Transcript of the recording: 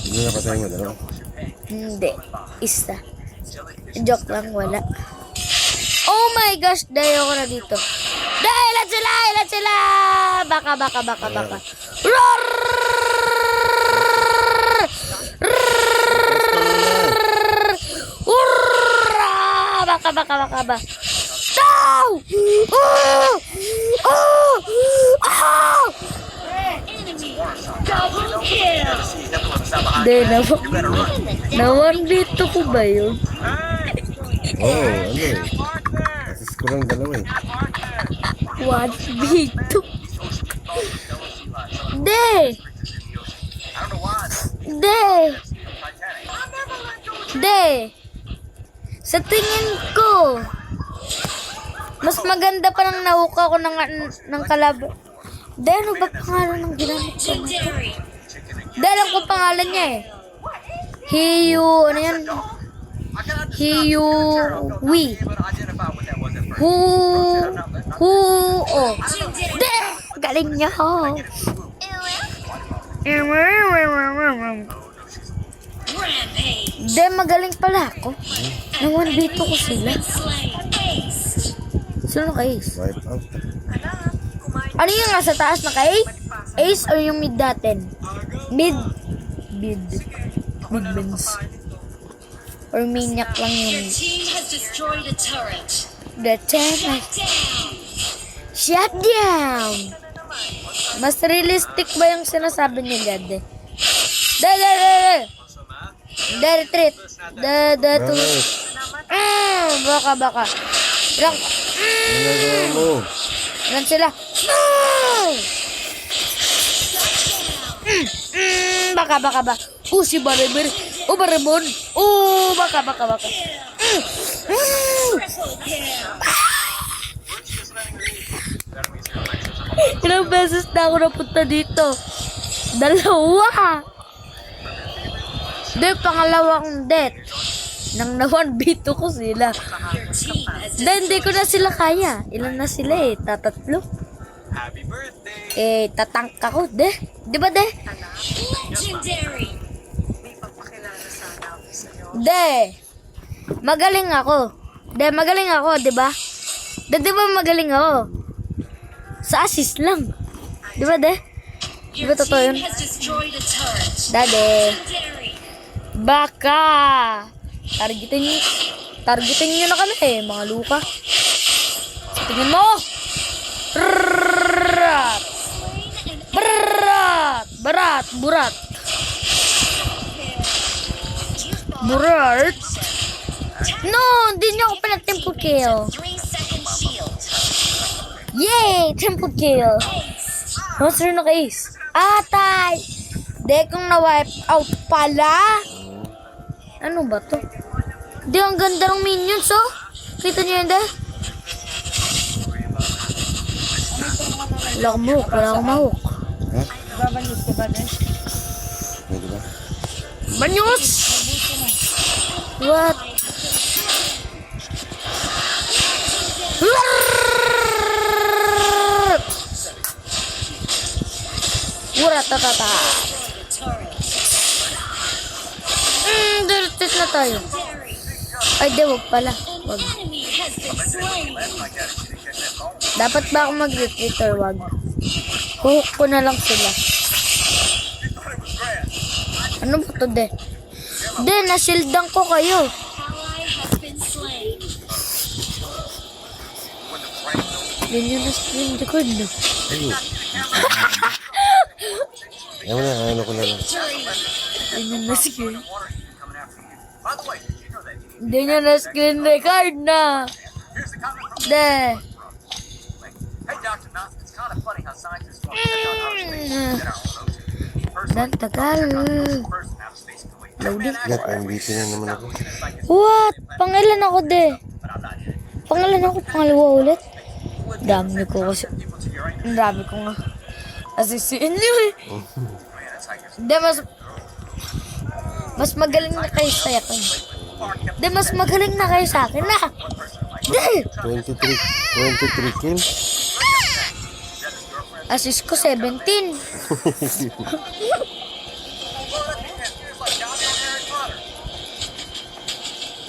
Hindi na patay mo dalawa. Hindi. Isa. Joke lang, wala. Oh my gosh, dayo ko na dito. Ilan sila! Ilan sila! Baka. Roar! Baka. No! Nawan dito ko ba yun? Oo, ano eh. Asis ko lang dalawa eh. 1v2. De. Sa tingin ko, mas maganda pa nang nahuka ko ng kalaban. De, ano ba pangalan ng ginamit ko? De, alam ko pangalan niya eh. Hiyu, ano yan? Hiyuwi. Oh. De, galing niya ho. De, magaling pala ako. Nawan dito ko sila. Sino ka-ace? Wipe out. Ano yung nasa taas na kay Ace or yung mid natin? Mid bins. Or minyak lang yun. The team has shut down. Mas realistic ba yung sinasabi niya, Gade? Retreat. Baka. Ginagawa mo. Ilan sila? Baka. Si Baribir. Baribon. Baka. Ilang beses na ako napunta dito? 2. Pangalawang death. Nang na-1v2 ko sila. Hindi ko na sila kaya. Ilan na sila eh? 3. Tatank ako. Di ba? Magaling ako. Di ba? Di ba magaling ako? Sa assist lang. Di ba, Di ba totoo yun? Baka. Targetin nyo na kami eh, mga luka. Tingin mo! Burat. No, hindi niya ako pinatempo kill. Yay! Tempo kill. Monster na ka-ace. Atay! Kung na-wipe out pala. Ano ba to? Di, ang ganda ng minions, oh. Kita niyo yun, Wala akong mahuk. Ha? Babanyos ka ba, Pwede ba? Banyos! What? Uratata. Dirtit na tayo. Ay, wag pala. Wag. Dapat ba ako mag-retreat or wag? Hook ko na lang sila. Ano ba to, nasildan ko kayo. Hindi nyo na screen record, no? Ayaw na, ano ko na lang. Hindi nyo na screen record na. Dan tagal. Loading. Gat, MVP na naman ako. What? Pangalan ako, pangalawa ulit. Dami ko kasi. Ang dami ko nga. Asisiin nyo eh. Hindi, mas magaling na kayo sa akin. Hindi, mas magaling na kayo sa akin na. 23 kills. Assist ko 17.